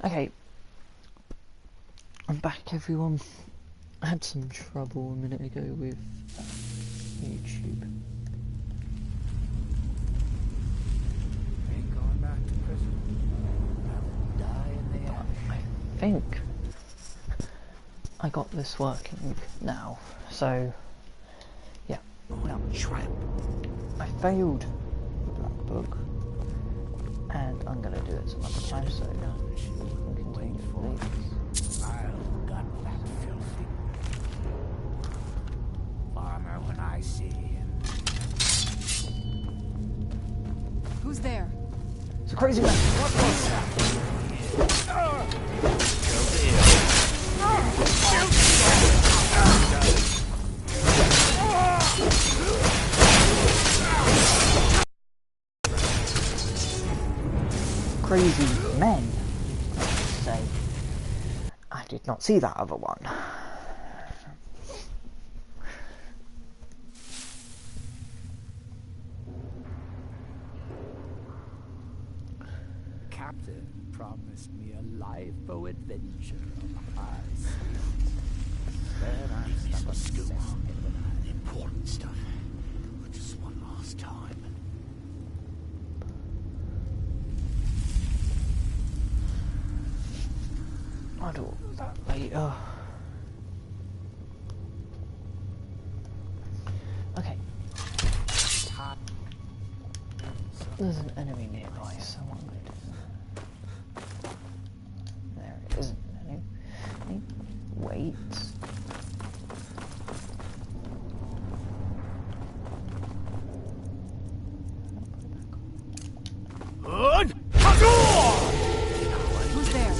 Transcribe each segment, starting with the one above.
Okay, I'm back, everyone. I had some trouble a minute ago with YouTube. Ain't going back to prison. I'll die in the ash. I think I got this working now, so yeah. No trap. I failed the Black Book, and I'm gonna do it some other time, so we can continue with these. I'll gut that filthy farmer when I see him. Who's there? It's a crazy man. What was that? Crazy men, I should say. I did not see that other one. Captain promised me a life-o adventure on the high seas. But I'm stuck on school. Important stuff. Just one last time. I'll do that later. Okay. There's an enemy nearby, so what I'm going to do... There it isn't an enemy. Wait. Who's there?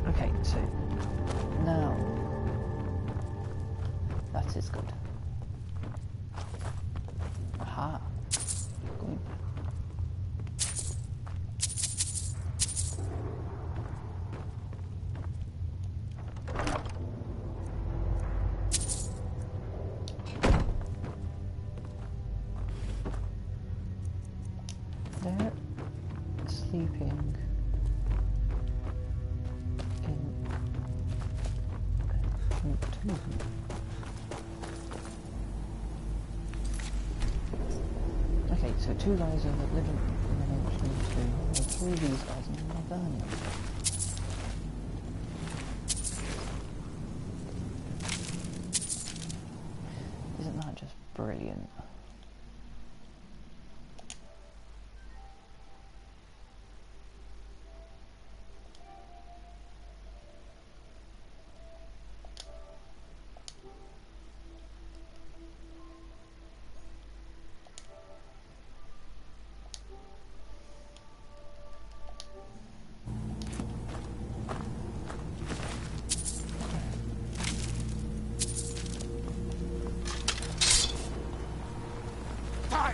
Okay, so now that is good. Aha. Good. They're sleeping in two. Okay, so two guys are living in an ancient tomb, and three of these guys are now burning. Isn't that just brilliant?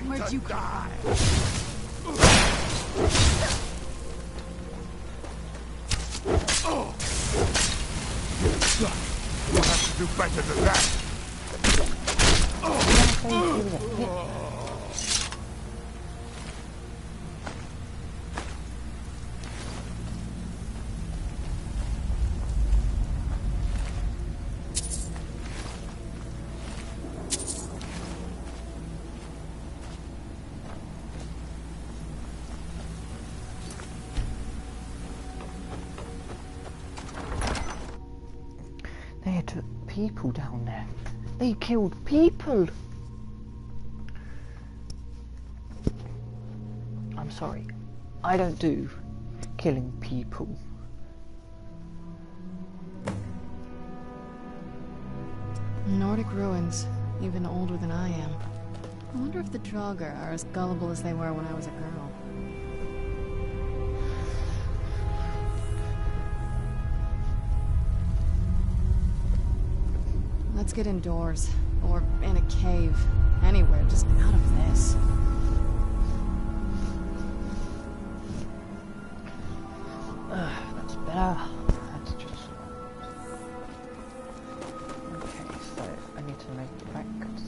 Where'd you die? You'll have to do better than that. They had people down there. They killed people. I'm sorry. I don't do killing people. Nordic ruins, even older than I am. I wonder if the Draugr are as gullible as they were when I was a girl. Let's get indoors. Or in a cave. Anywhere, just out of this. That's better. That's just... Okay, so I need to make facts.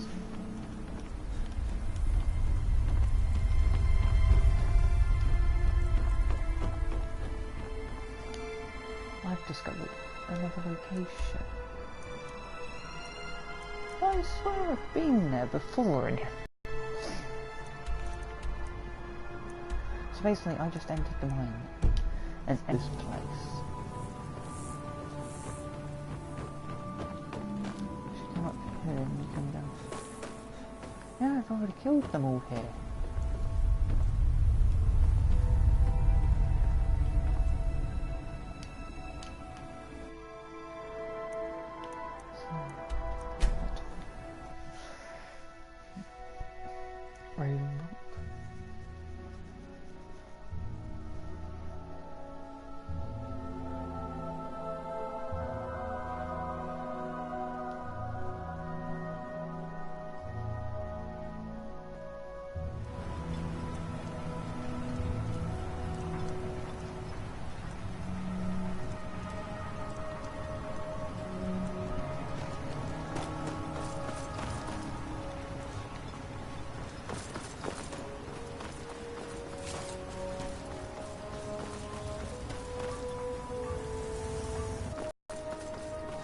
I've discovered another location. I swear I've been there before and... So basically I just entered the mine and this place. Just come up here and you come down. Yeah, I've already killed them all here.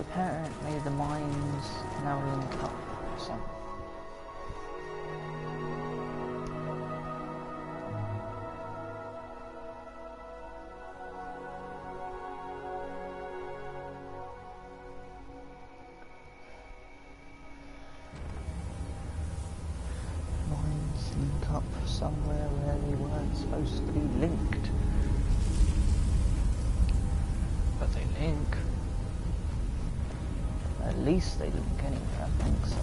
Apparently the mines now link up some. Mines link up somewhere where they weren't supposed to be linked. But they link. At least they link anyway, I think so.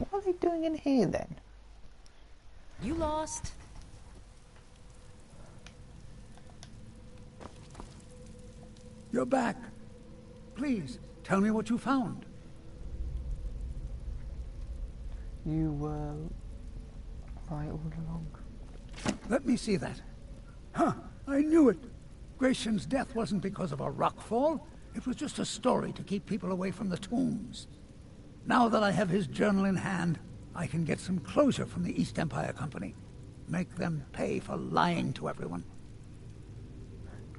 What are they doing in here then? You lost? You're back. Please, tell me what you found. You were right all along. Let me see that. Huh, I knew it. Gratian's death wasn't because of a rockfall. It was just a story to keep people away from the tombs. Now that I have his journal in hand, I can get some closure from the East Empire Company. Make them pay for lying to everyone.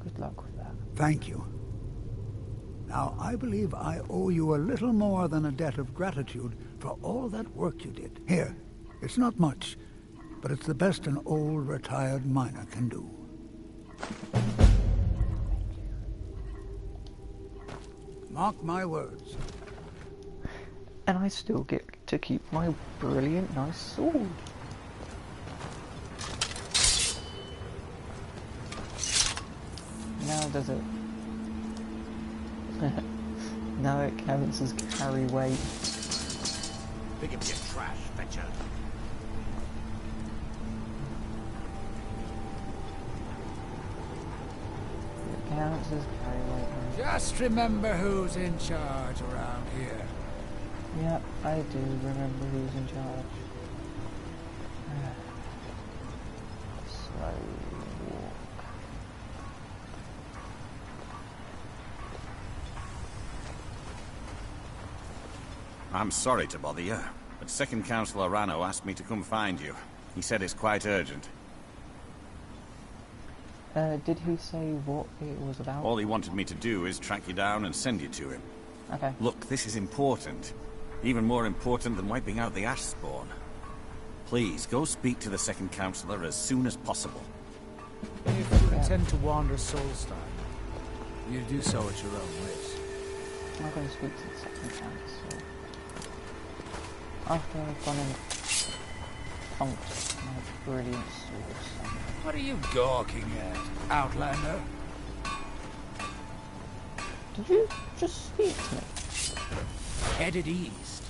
Good luck with that. Thank you. Now, I believe I owe you a little more than a debt of gratitude for all that work you did. Here, it's not much, but it's the best an old retired miner can do. Mark my words. And I still get to keep my brilliant, nice sword. Now does it? Now it counts as carry weight. Pick up your trash, fetcher. It counts as carry weight. Just remember who's in charge around here. Yep, I do remember who's in charge. Slow walk. I'm sorry to bother you, but Second Councillor Rano asked me to come find you. He said it's quite urgent. Did he say what it was about? All he wanted me to do is track you down and send you to him. Okay. Look, this is important. Even more important than wiping out the Ash Spawn. Please, go speak to the second counselor as soon as possible. If you intend to wander Soulstein, you do so at your own risk. I'm going to speak to the second council. After I've gone and funked my brilliant source. What are you gawking at, Outlander? Did you just speak to me? Headed east.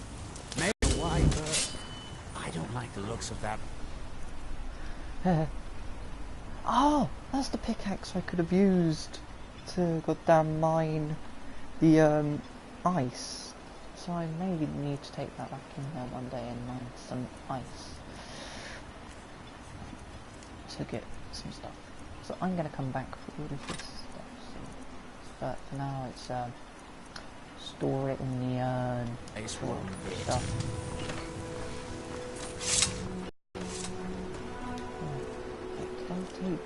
Maybe a wide berth. I don't like the looks of that. Oh, that's the pickaxe I could have used to goddamn mine the ice. So I may need to take that back in there one day and mine some ice to get some stuff. So I'm gonna come back for all of this stuff. So, but for now, it's store it in the Ace one stuff. Don't take.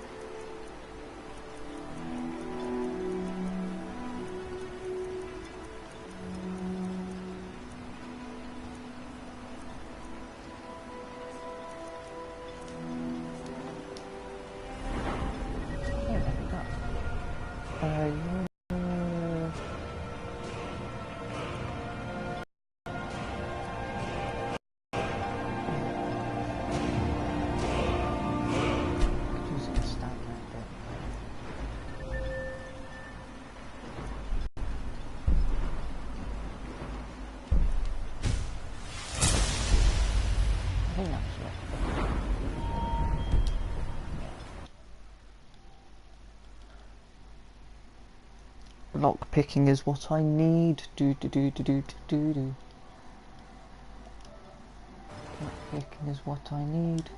Lock picking is what I need. Lock picking is what I need.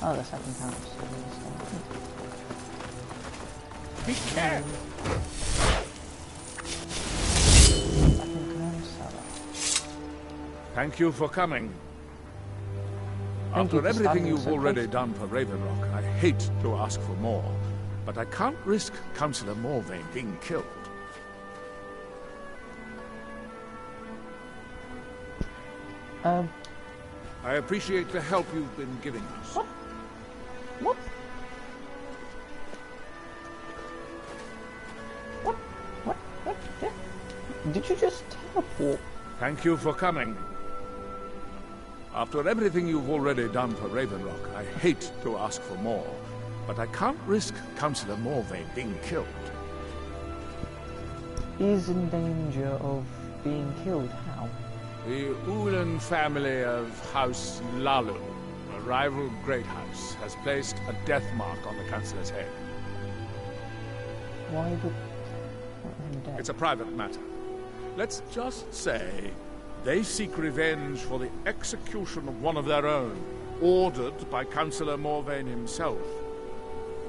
Oh, the second council. Be careful. Thank you for coming. After everything you've already done for Ravenrock, I hate to ask for more, but I can't risk Councillor Morvain being killed. I appreciate the help you've been giving us. What? Did you just teleport? Thank you for coming. After everything you've already done for Ravenrock, I hate to ask for more, but I can't risk Councillor Morvain being killed. Is in danger of being killed. How? The Ulan family of House Lalu, a rival great house, has placed a death mark on the Councillor's head. Why would... It's a private matter. Let's just say they seek revenge for the execution of one of their own, ordered by Councillor Morvain himself.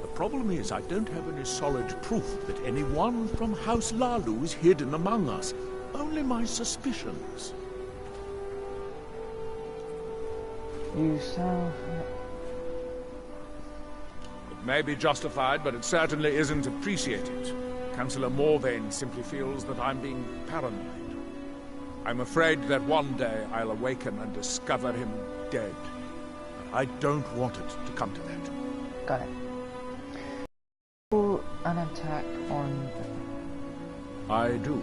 The problem is I don't have any solid proof that anyone from House Lalu is hidden among us. Only my suspicions. You sound... It may be justified, but it certainly isn't appreciated. Councillor Morvain simply feels that I'm being paranoid. I'm afraid that one day I'll awaken and discover him dead. But I don't want it to come to that. Got it. Or an attack on... I do.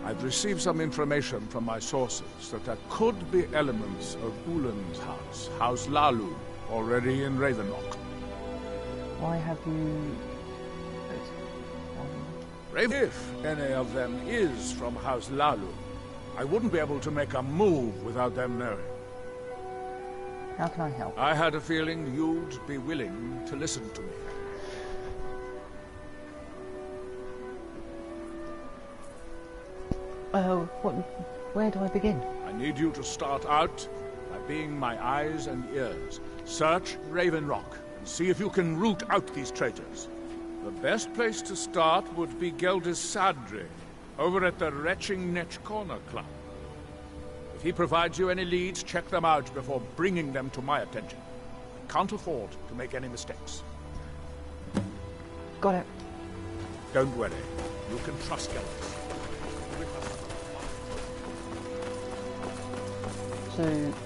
I've received some information from my sources that there could be elements of Ulan's house, House Lalu, already in Ravenrock. Why have you... If any of them is from House Lalu, I wouldn't be able to make a move without them knowing. How can I help? I had a feeling you'd be willing to listen to me. Where do I begin? I need you to start out by being my eyes and ears. Search Ravenrock and see if you can root out these traitors. The best place to start would be Geldis Sadri, over at the Retching Netch Corner Club. If he provides you any leads, check them out before bringing them to my attention. I can't afford to make any mistakes. Got it. Don't worry. You can trust Geldis. So,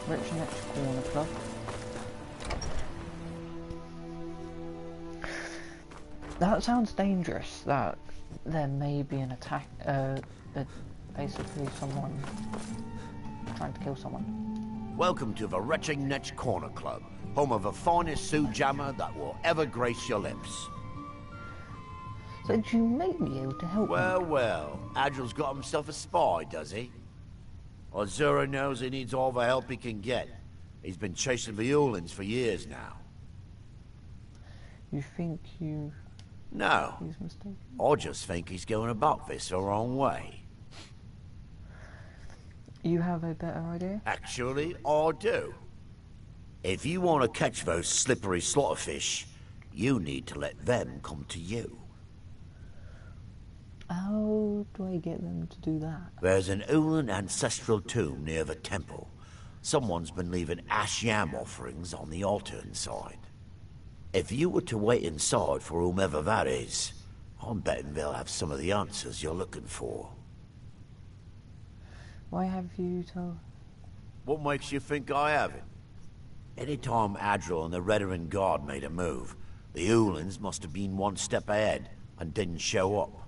Rich Next Corner Club. That sounds dangerous, that there may be an attack, basically someone trying to kill someone. Welcome to the Retching Netch Corner Club, home of the finest Sioux jammer that will ever grace your lips. So you may be able to help me. Well, Adril's got himself a spy, does he? Azura knows he needs all the help he can get. He's been chasing the Ulins for years now. You think you... No. He's mistaken? I just think he's going about this the wrong way. You have a better idea? Actually, I do. If you want to catch those slippery slaughterfish, you need to let them come to you. How do I get them to do that? There's an Ulin ancestral tomb near the temple. Someone's been leaving ash yam offerings on the altar inside. If you were to wait inside for whomever that is, I'm betting they'll have some of the answers you're looking for. Why have you told... What makes you think I haven't? Anytime Adril and the Redoran Guard made a move, the Ulins must have been one step ahead and didn't show up.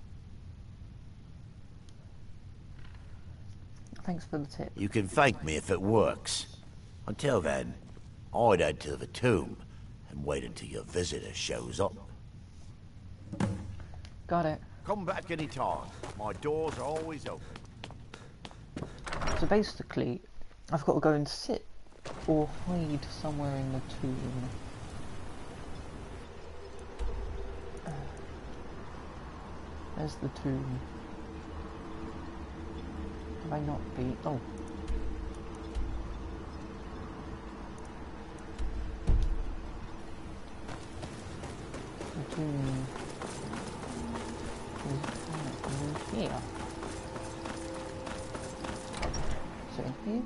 Thanks for the tip. You can thank me if it works. Until then, I'd head to the tomb and wait until your visitor shows up. Got it. Come back anytime. My doors are always open. So basically, I've got to go and sit or hide somewhere in the tomb. There's the tomb. Have I not been? Oh. The tomb is here. So in here?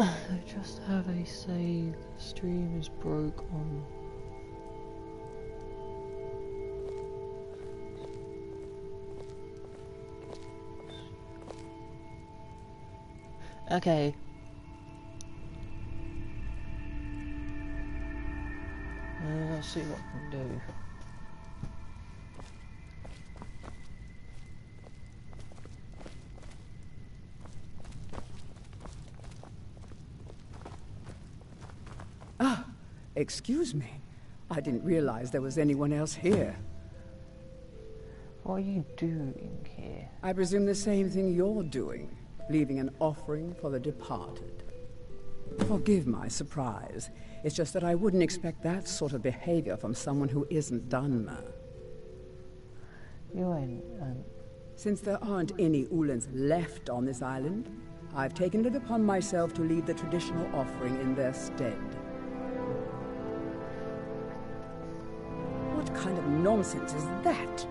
I just have a say the stream is broke on. Okay. Let's see what I can do. Excuse me. I didn't realize there was anyone else here. What are you doing here? I presume the same thing you're doing, leaving an offering for the departed. Forgive my surprise. It's just that I wouldn't expect that sort of behavior from someone who isn't Dunmer. You ain't, Since there aren't any Ulins left on this island, I've taken it upon myself to leave the traditional offering in their stead. What kind of nonsense is that?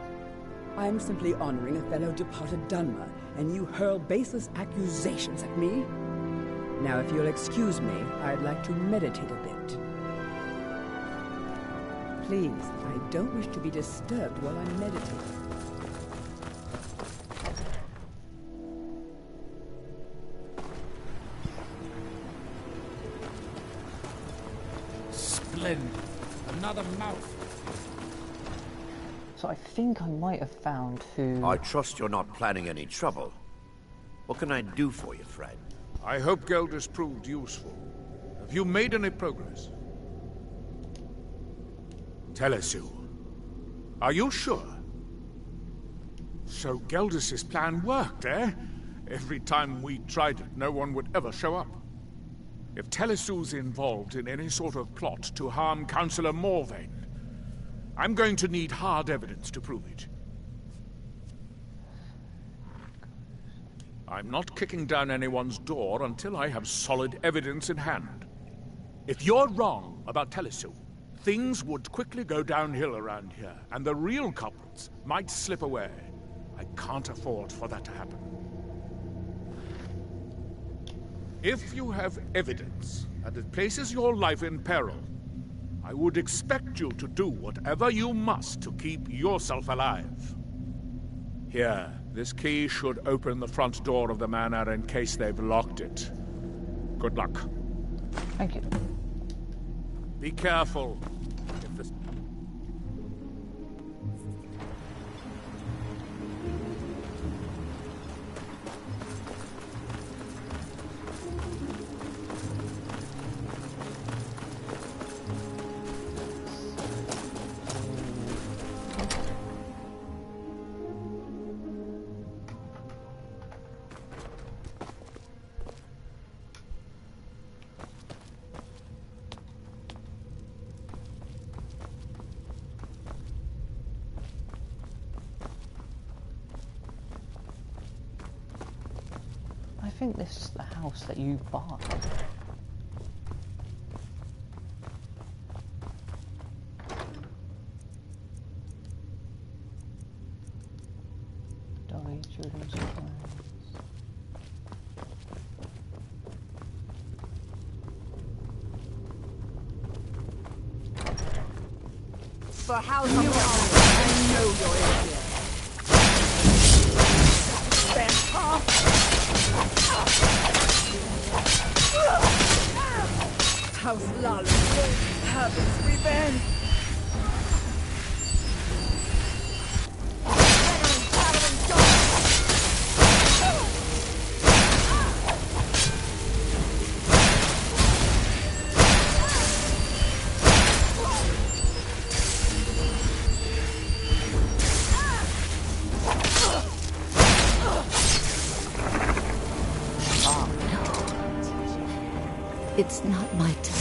I'm simply honoring a fellow departed Dunmer, and you hurl baseless accusations at me? Now, if you'll excuse me, I'd like to meditate a bit. Please, I don't wish to be disturbed while I'm meditating. Merlin! Another mouth. So I think I might have found who... I trust you're not planning any trouble. What can I do for you, friend? I hope Geldis proved useful. Have you made any progress? Telesu. Are you sure? So Geldis' plan worked, eh? Every time we tried it, no one would ever show up. If Telesu's involved in any sort of plot to harm Councillor Morvain, I'm going to need hard evidence to prove it. I'm not kicking down anyone's door until I have solid evidence in hand. If you're wrong about Telesu, things would quickly go downhill around here, and the real culprits might slip away. I can't afford for that to happen. If you have evidence and it places your life in peril, I would expect you to do whatever you must to keep yourself alive. Here, this key should open the front door of the manor in case they've locked it. Good luck. Thank you. Be careful. If this... I think this is the house that you bought. Dolly, children's supplies. For how you are, I know you're in here. House Lala will have its revenge. It's not my time.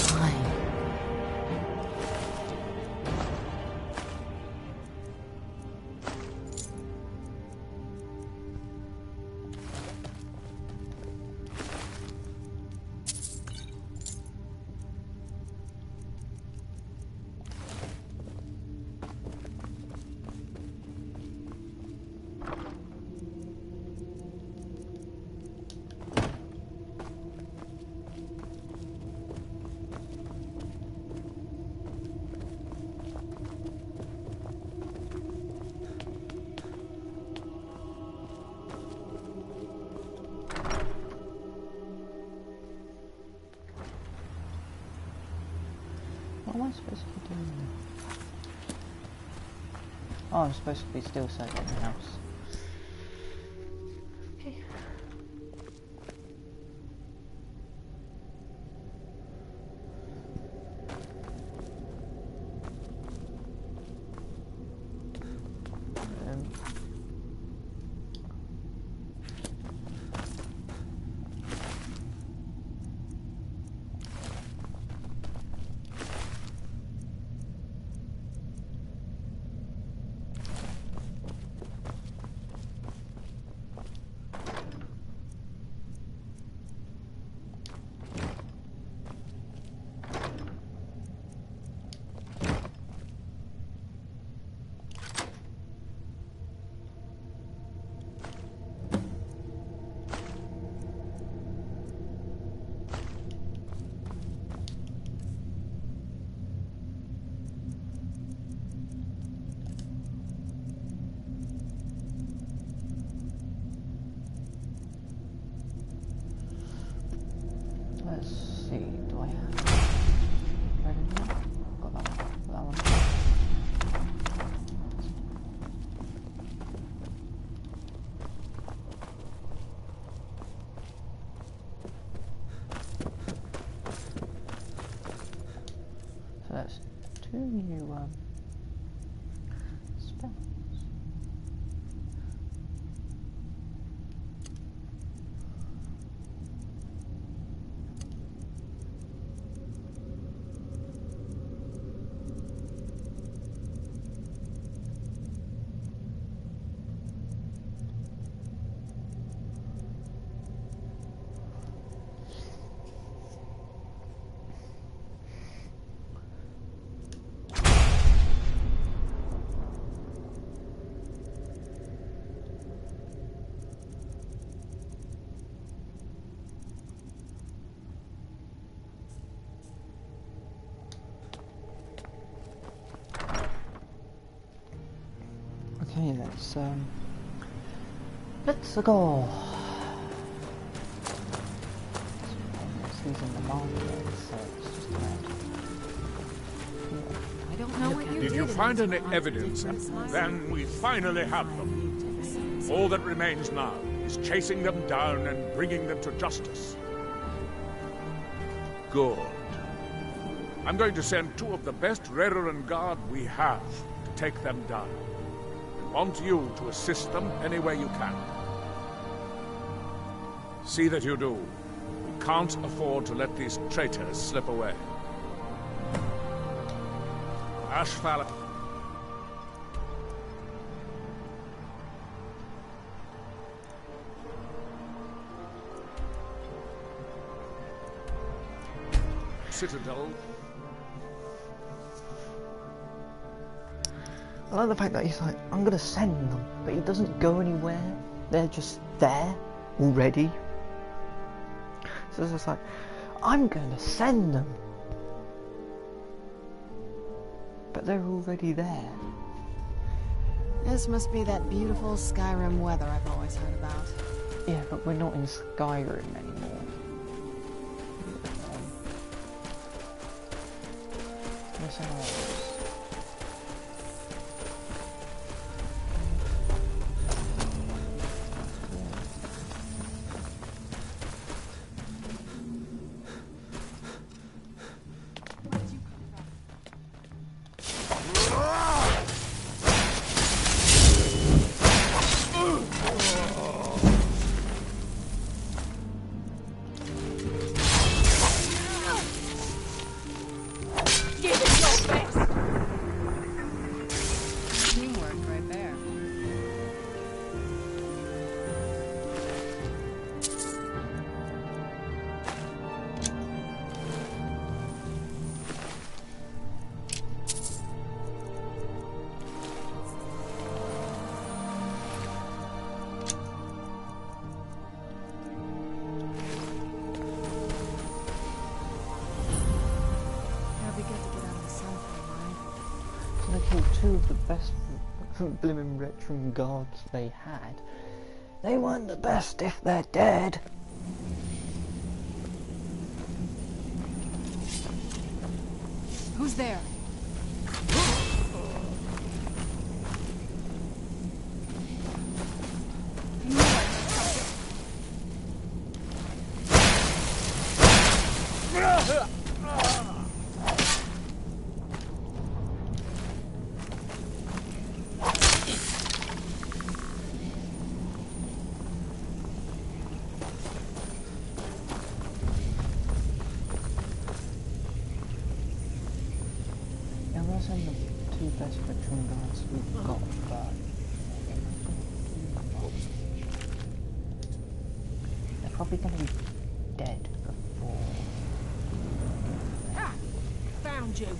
What am I supposed to be doing? Oh, I'm supposed to be still searching the house. Okay. new spells. Okay, let's go. He's in the market, so it's just I don't know what you Did you find any evidence? Then we finally have them. All that remains now is chasing them down and bringing them to justice. Good. I'm going to send 2 of the best Reverend Guard we have to take them down. I want you to assist them any way you can. See that you do. We can't afford to let these traitors slip away. Ashfala. Citadel. I like the fact that he's like, I'm gonna send them, but he doesn't go anywhere. They're just there already. So it's just like, I'm gonna send them, but they're already there. This must be that beautiful Skyrim weather I've always heard about. Yeah, but we're not in Skyrim anymore. What's else? Two of the best blimmin' veteran guards they had. They weren't the best if they're dead. Who's there? The two best veteran guards we've got, but they're probably going to be dead before. Ah, found you.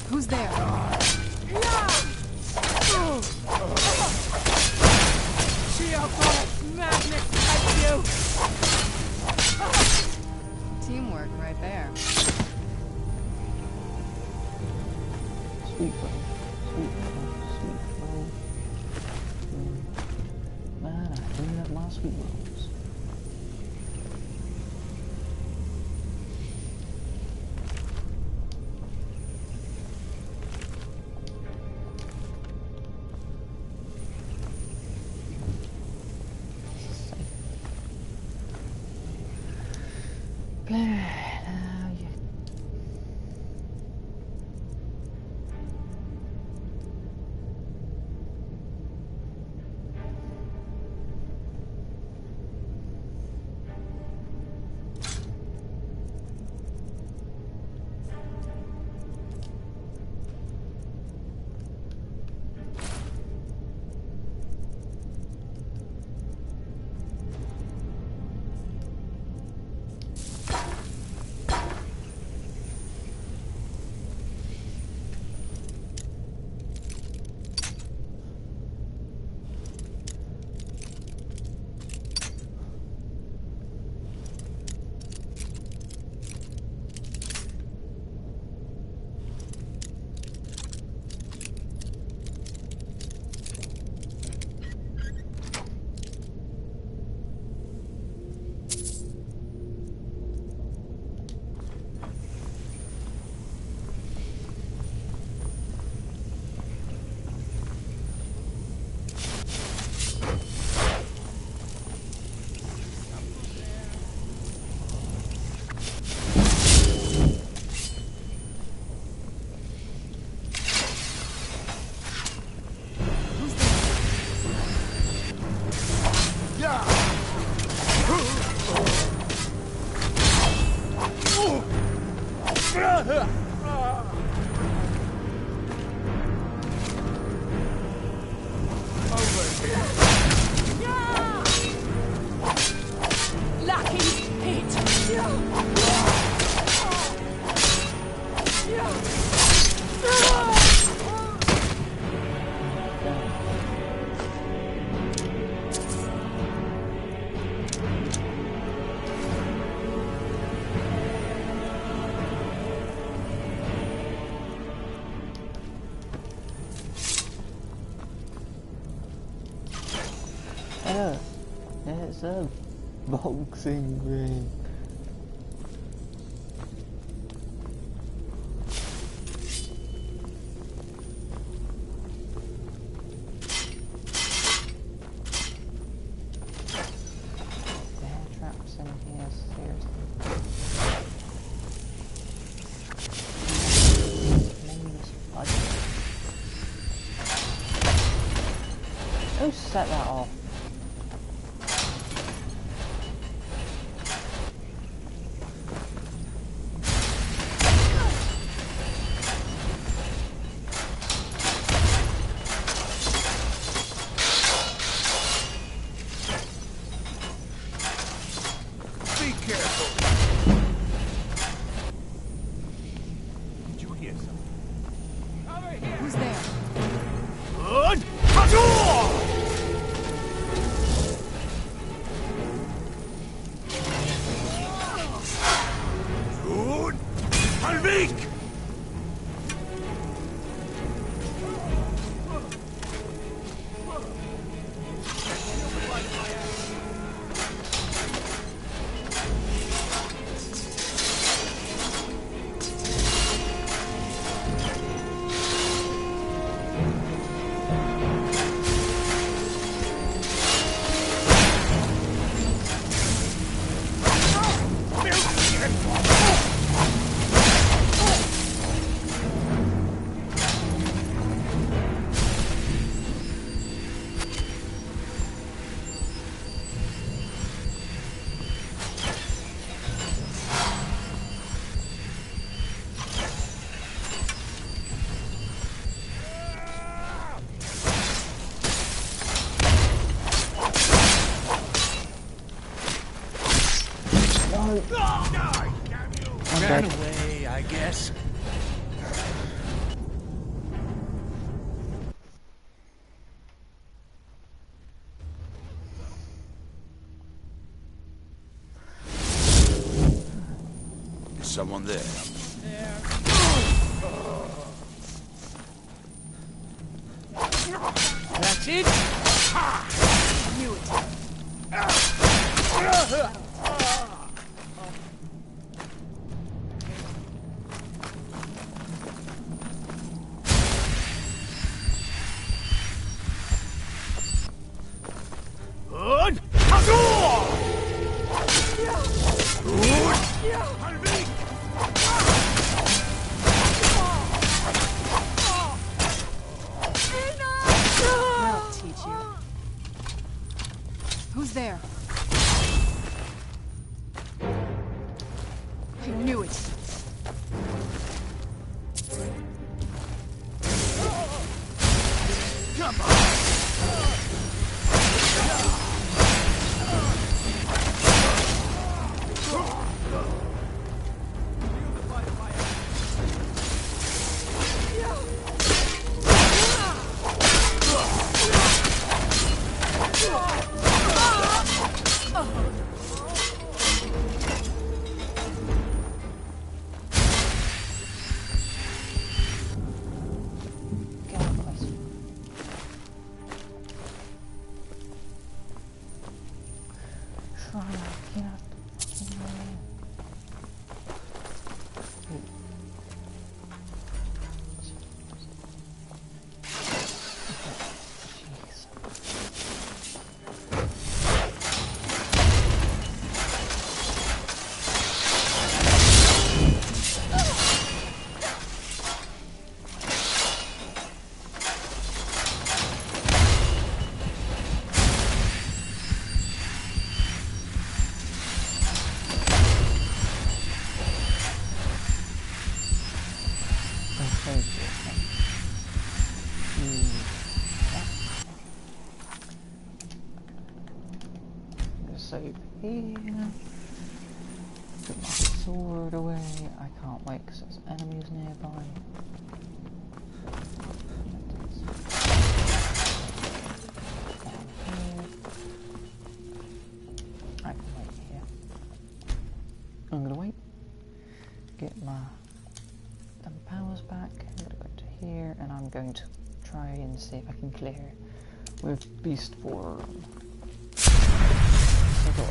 Who's there? Geophonics madness take you. Teamwork right there. Sweet flow, sweet flow, sweet flow. Man, I do have my sweet rolls. Lucky hit! It's a boxing ring. Bear traps in here, seriously. Who set that off? Who's there? Ran away, I guess. Is someone there? That's it! Knew it. I'll teach you. Who's there? I knew it. Come on! Put my sword away. I can't wait because there's enemies nearby. Down here. I can wait here. I'm gonna wait. Get my powers back. I'm gonna go to here, and I'm going to try and see if I can clear with beast form. So cool.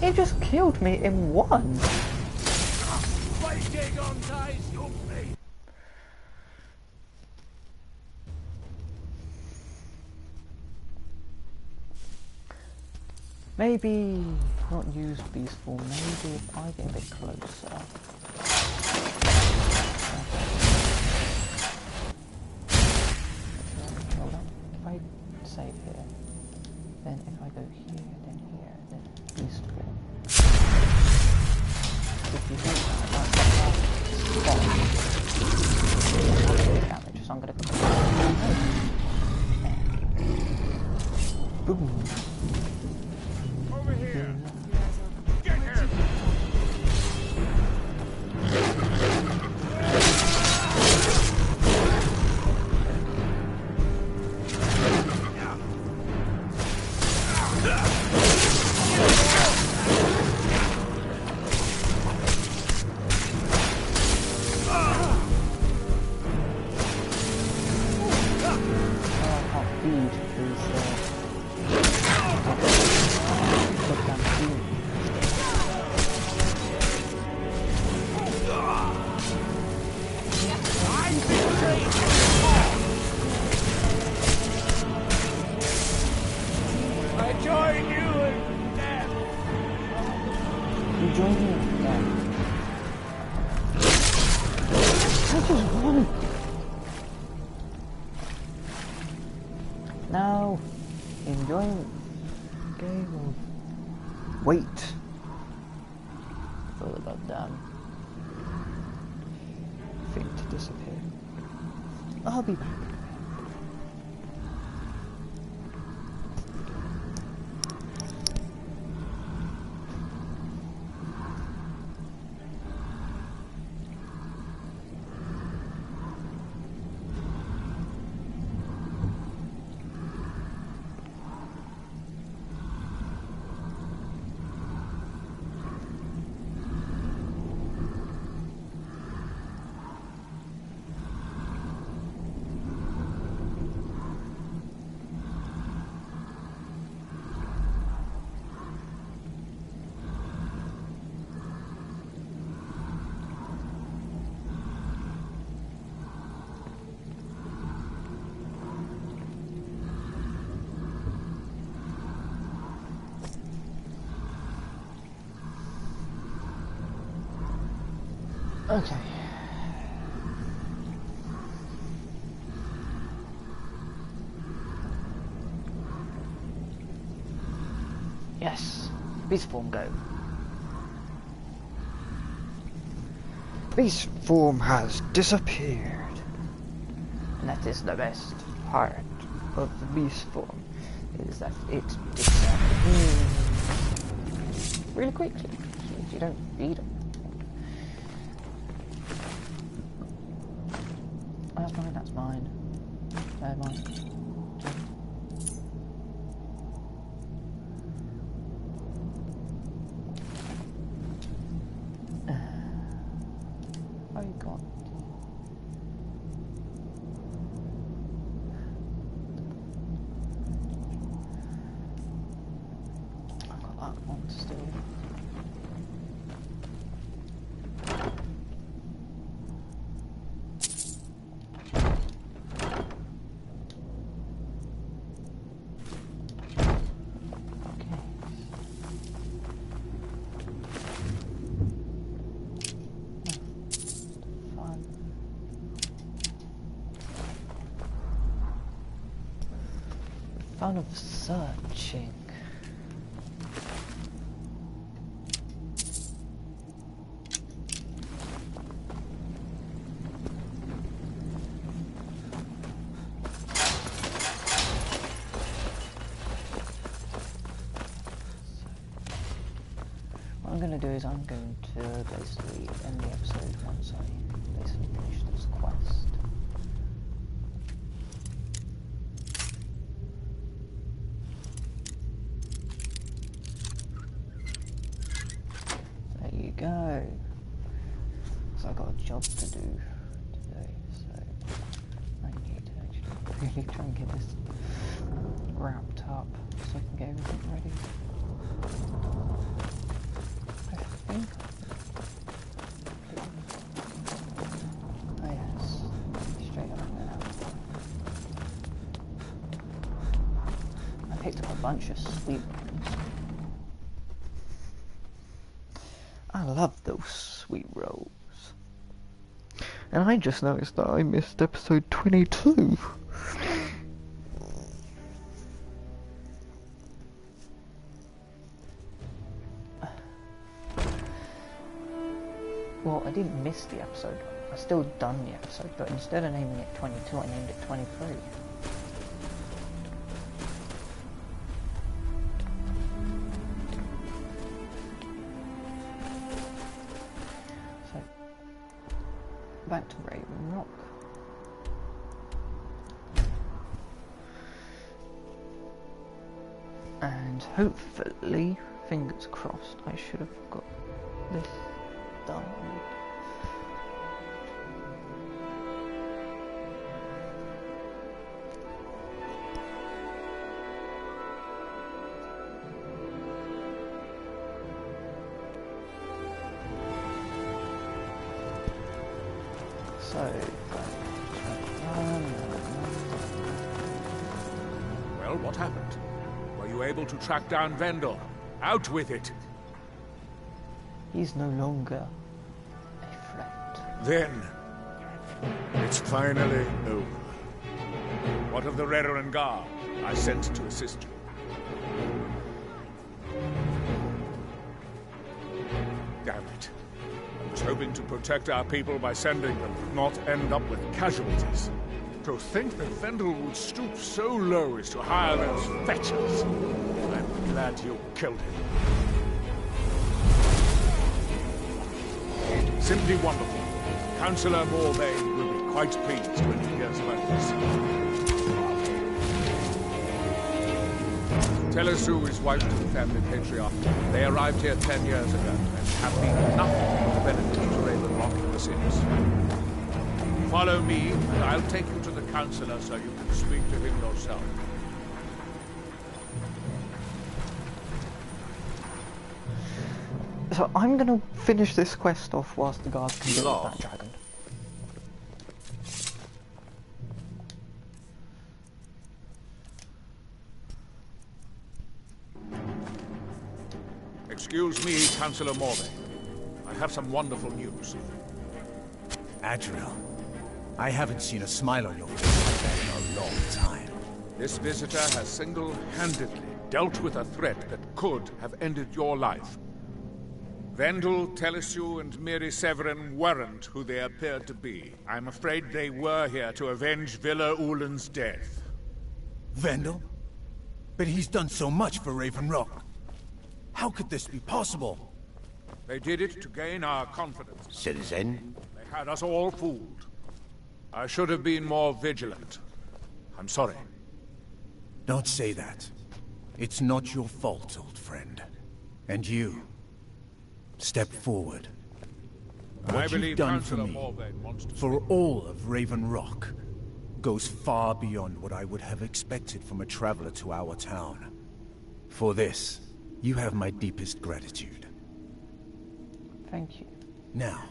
It just killed me in one. Maybe not use beast form, maybe if I get a bit closer. Hold on. If I save here, then if I go here, then beast form. If you hit that, that's damage, so I'm gonna go. Boom. Over here. Get here. Now, enjoy the game or wait for the goddamn thing to disappear. I'll be back. Okay. Yes. Beast form go. Beast form has disappeared. And that is the best part of the beast form, is that it disappears really quickly. So you don't need them. That's mine. Mine. Oh, you got. I've got that one still. Fun of searching. What I'm going to do is I'm going to basically end the episode once I basically finish this quest. There you go. So I've got a job to do today, so I need to actually really try and get this wrapped up so I can get everything ready. I think. Oh yes, straight up now. I picked up a bunch of sweet ones. I love those sweet rolls. And I just noticed that I missed episode 22. Well, I didn't miss the episode. I still done the episode, but instead of naming it 22, I named it 23. So, back to Raven Rock. And hopefully, fingers crossed, I should have got this done. So, Well, what happened? Were you able to track down Vendel? Out with it! he's no longer a threat. Then, it's finally over. What of the Reverend Guard I sent to assist you? Damn it. I was hoping to protect our people by sending them, not end up with casualties. To think that Vendel would stoop so low as to hire those fetchers. I'm glad you killed him. Simply wonderful. Councillor Morvain will be quite pleased when he hears about this. Telesu is wife to the family patriarch. They arrived here 10 years ago and have been nothing but a benefit to Raven Rock ever since. Follow me, and I'll take you to the councillor so you can speak to him yourself. So I'm gonna finish this quest off whilst the guards can deal with that dragon. Excuse me, Councillor Morvain. I have some wonderful news. Adriel, I haven't seen a smile on your face like that in a long time. This visitor has single-handedly dealt with a threat that could have ended your life. Vendel, Telesu, and Miri Severin weren't who they appeared to be. I'm afraid they were here to avenge Villa Ulen's death. Vendel? But he's done so much for Raven Rock. How could this be possible? They did it to gain our confidence. Citizen? They had us all fooled. I should have been more vigilant. I'm sorry. Don't say that. It's not your fault, old friend. And you, step forward. What you've done for me, for all of Raven Rock, goes far beyond what I would have expected from a traveler to our town. For this, you have my deepest gratitude. Thank you. Now,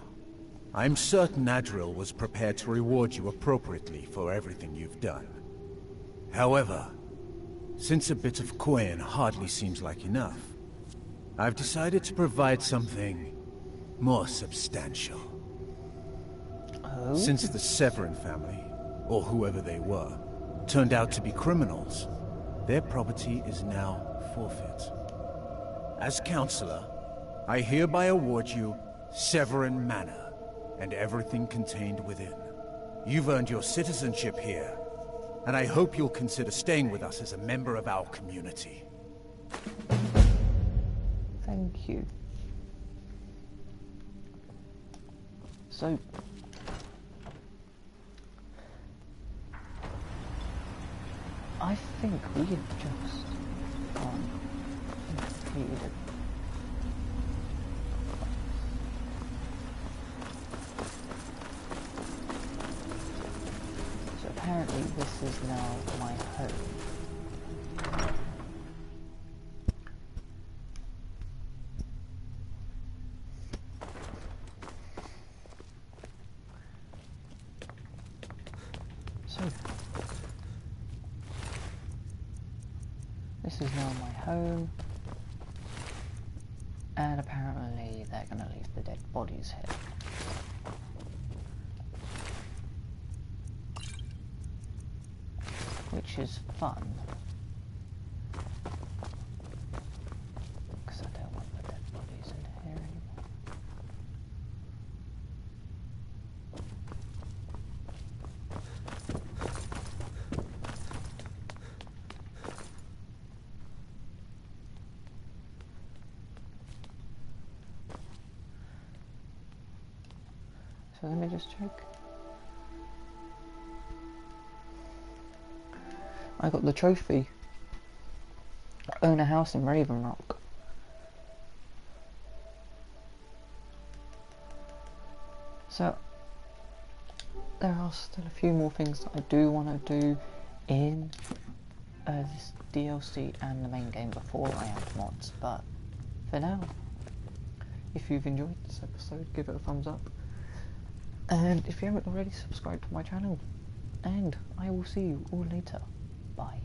I'm certain Adriel was prepared to reward you appropriately for everything you've done. However, since a bit of coin hardly seems like enough, I've decided to provide something more substantial. Oh? Since the Severin family, or whoever they were, turned out to be criminals, Their property is now forfeit. As Councillor, I hereby award you Severin Manor and everything contained within. You've earned your citizenship here, and I hope you'll consider staying with us as a member of our community. Thank you. So, I think we have just completed. So apparently this is now my home. So, this is now my home, and apparently they're going to leave the dead bodies here. Which is fun, because I don't want the dead bodies in here anymore. So let me just check. I got the trophy. Own a house in Raven Rock. So there are still a few more things that I do want to do in this DLC and the main game before I add mods, but for now, if you've enjoyed this episode, give it a thumbs up. And if you haven't already, subscribe to my channel. And I will see you all later. Bye.